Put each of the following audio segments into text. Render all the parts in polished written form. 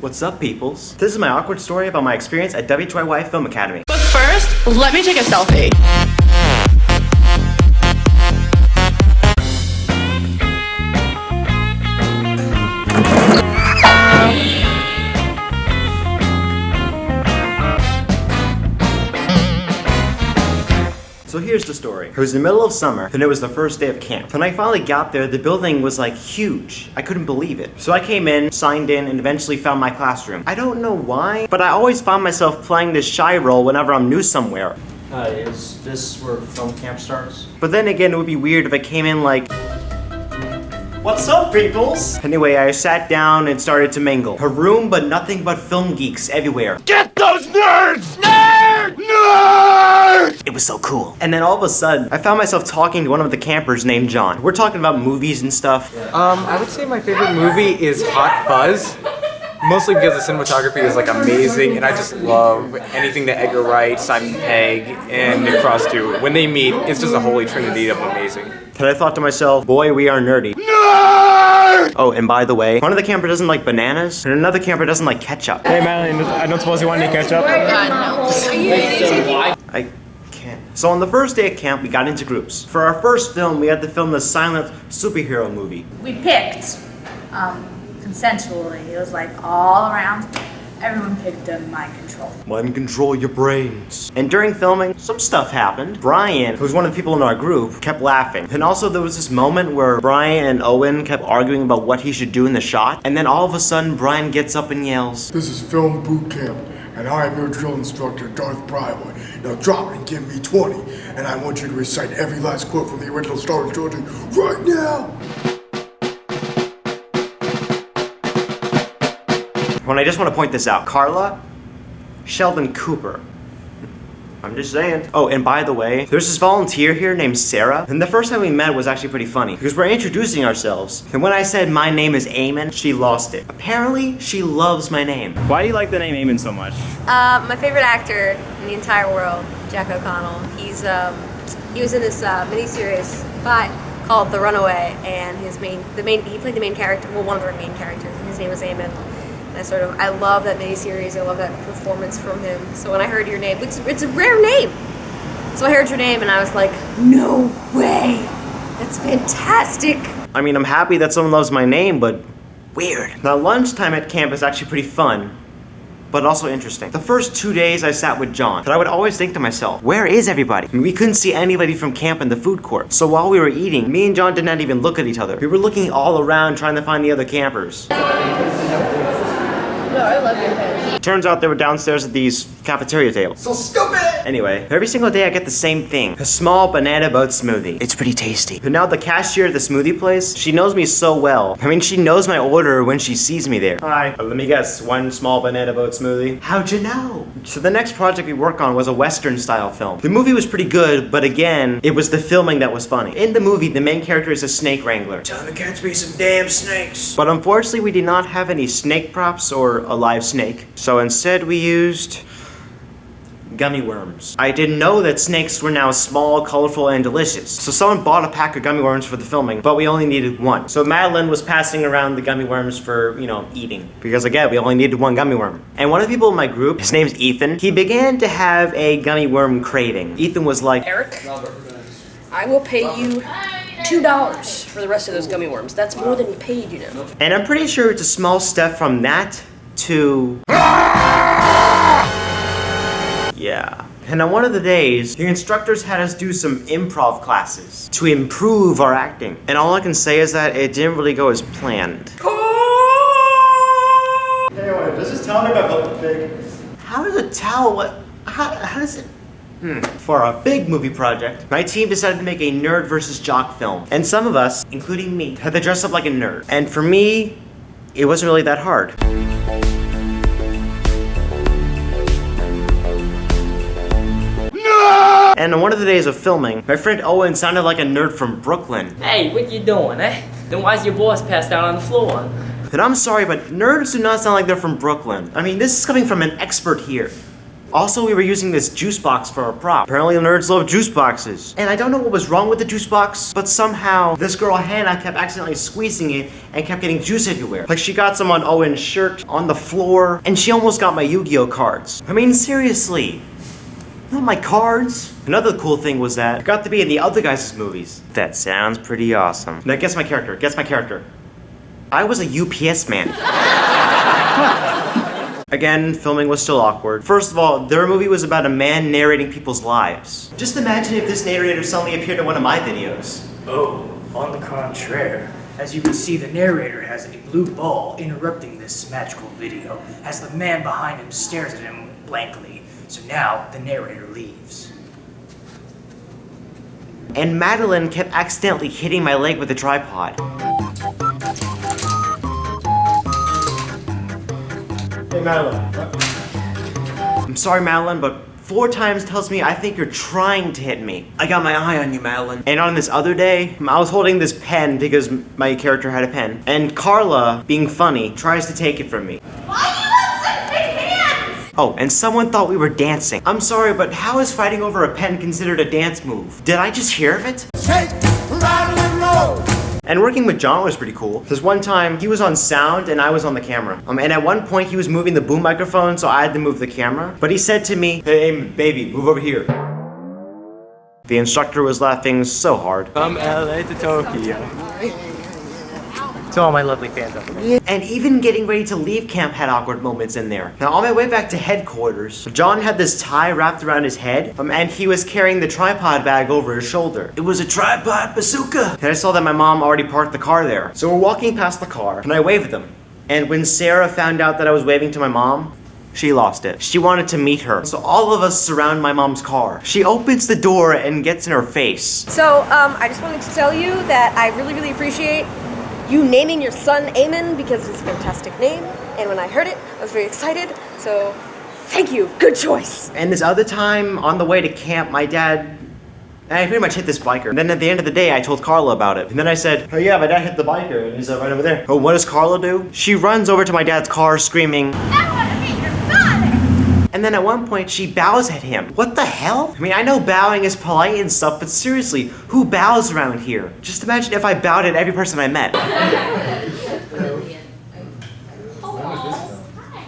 What's up, peoples? This is my awkward story about my experience at WHYY Film Academy. But first, let me take a selfie. So here's the story. It was the middle of summer, and it was the first day of camp. When I finally got there, the building was like huge. I couldn't believe it. So I came in, signed in, and eventually found my classroom. I don't know why, but I always found myself playing this shy role whenever I'm new somewhere. Is this where film camp starts? But then again, it would be weird if I came in like, "What's up, peoples?" Anyway, I sat down and started to mingle. A room, but nothing but film geeks everywhere. Get those nerds! Nerd! Nerd! It was so cool. And then all of a sudden, I found myself talking to one of the campers named John. We're talking about movies and stuff. I would say my favorite movie is Hot Fuzz. Mostly because the cinematography is like amazing, and I just love anything that Edgar Wright, Simon Pegg, and Nick Frost do. When they meet, it's just a holy trinity of amazing. And I thought to myself, boy, we are nerdy. Nerd! Oh, and by the way, one of the campers doesn't like bananas, and another camper doesn't like ketchup. Hey Madeline, I don't suppose you want any ketchup? I can't. So on the first day of camp, we got into groups. For our first film, we had to film the silent superhero movie. We picked consensually. It was like all around. Everyone picked mind control. Mind control your brains. And during filming, some stuff happened. Brian, who's one of the people in our group, kept laughing. And also there was this moment where Brian and Owen kept arguing about what he should do in the shot. And then all of a sudden, Brian gets up and yells, "This is film boot camp, and I am your drill instructor, Darth Bryway. Now drop it and give me 20, and I want you to recite every last quote from the original Star Wars trilogy right now." When I just want to point this out, Carla, Sheldon Cooper. I'm just saying. Oh, and by the way, there's this volunteer here named Sarah, and the first time we met was actually pretty funny, because we're introducing ourselves, and when I said my name is Eamon, she lost it. Apparently, she loves my name. Why do you like the name Eamon so much? My favorite actor in the entire world, Jack O'Connell. He was in this miniseries called The Runaway, and he played the main character, well, one of the main characters, and his name was Eamon. And I love that miniseries. I love that performance from him. So when I heard your name, it's a rare name. So I heard your name and I was like, no way, that's fantastic. I mean, I'm happy that someone loves my name, but weird. Now, lunchtime at camp is actually pretty fun, but also interesting. The first 2 days I sat with John, but I would always think to myself, where is everybody? I mean, we couldn't see anybody from camp in the food court. So while we were eating, me and John did not even look at each other. We were looking all around trying to find the other campers. No, I love your head. Turns out they were downstairs at these cafeteria tables. So stupid! Anyway, every single day I get the same thing. A small banana boat smoothie. It's pretty tasty. But now the cashier at the smoothie place, she knows me so well. I mean, she knows my order when she sees me there. Hi. Let me guess, one small banana boat smoothie? How'd you know? So the next project we worked on was a Western style film. The movie was pretty good, but again, it was the filming that was funny. In the movie, the main character is a snake wrangler. Time to catch me some damn snakes. But unfortunately, we did not have any snake props or a live snake. So instead we used gummy worms. I didn't know that snakes were now small, colorful, and delicious. So someone bought a pack of gummy worms for the filming, but we only needed one. So Madeline was passing around the gummy worms for, eating. Because again, we only needed one gummy worm. And one of the people in my group, his name's Ethan, he began to have a gummy worm craving. Ethan was like, Eric, I will pay you $2 for the rest of those gummy worms. That's more than you paid, And I'm pretty sure it's a small step from that to... Yeah. And on one of the days, the instructors had us do some improv classes to improve our acting. And all I can say is that it didn't really go as planned. Anyway, does this tell me about building big? How does it tell how does it... For a big movie project, my team decided to make a nerd versus jock film. And some of us, including me, had to dress up like a nerd. And for me, it wasn't really that hard. And on one of the days of filming, my friend Owen sounded like a nerd from Brooklyn. Hey, what you doing, eh? Then why's your boss passed out on the floor? And I'm sorry, but nerds do not sound like they're from Brooklyn. I mean, this is coming from an expert here. Also, we were using this juice box for a prop. Apparently nerds love juice boxes. And I don't know what was wrong with the juice box, but somehow this girl Hannah kept accidentally squeezing it and kept getting juice everywhere. Like she got some on Owen's shirt, on the floor, and she almost got my Yu-Gi-Oh cards. I mean, seriously. Not my cards. Another cool thing was that I got to be in the other guys' movies. That sounds pretty awesome. Now guess my character, guess my character. I was a UPS man. Again, filming was still awkward. First of all, their movie was about a man narrating people's lives. Just imagine if this narrator suddenly appeared in one of my videos. Oh, on the contraire. As you can see, the narrator has a blue ball interrupting this magical video as the man behind him stares at him blankly. So now, the narrator leaves. And Madeline kept accidentally hitting my leg with the tripod. Hey, Madeline. I'm sorry, Madeline, but 4 times tells me I think you're trying to hit me. I got my eye on you, Madeline. And on this other day, I was holding this pen because my character had a pen. And Carla, being funny, tries to take it from me. Why do you have such big hands? Oh, and someone thought we were dancing. I'm sorry, but how is fighting over a pen considered a dance move? Did I just hear of it? Shake, rattle, and roll. And working with John was pretty cool. Because one time, he was on sound and I was on the camera. And at one point, he was moving the boom microphone, so I had to move the camera. But he said to me, hey, baby, move over here. The instructor was laughing so hard. From LA to Tokyo. To all my lovely fans out there. And even getting ready to leave camp had awkward moments in there. Now, on my way back to headquarters, John had this tie wrapped around his head, and he was carrying the tripod bag over his shoulder. It was a tripod bazooka! And I saw that my mom already parked the car there. So we're walking past the car, and I waved at them. And when Sarah found out that I was waving to my mom, she lost it. She wanted to meet her. So all of us surround my mom's car. She opens the door and gets in her face. So, I just wanted to tell you that I really, really appreciate you naming your son Eamon because it's a fantastic name. And when I heard it, I was very excited. So, thank you. Good choice. And this other time, on the way to camp, my dad, I pretty much hit this biker. And then at the end of the day, I told Carla about it. And then I said, oh yeah, my dad hit the biker, and he's right over there. Oh, what does Carla do? She runs over to my dad's car screaming, I want to meet your father! and then at one point, she bows at him. What the hell? I mean, I know bowing is polite and stuff, but seriously, who bows around here? Just imagine if I bowed at every person I met.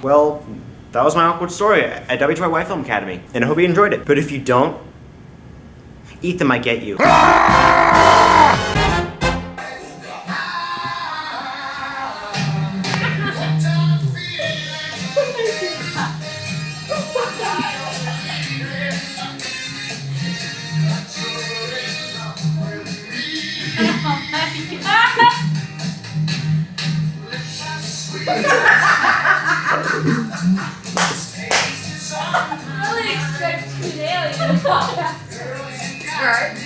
Well, that was my awkward story at WTYY Film Academy, and I hope you enjoyed it. But if you don't, Ethan might get you. I really expect to nail you. Alright.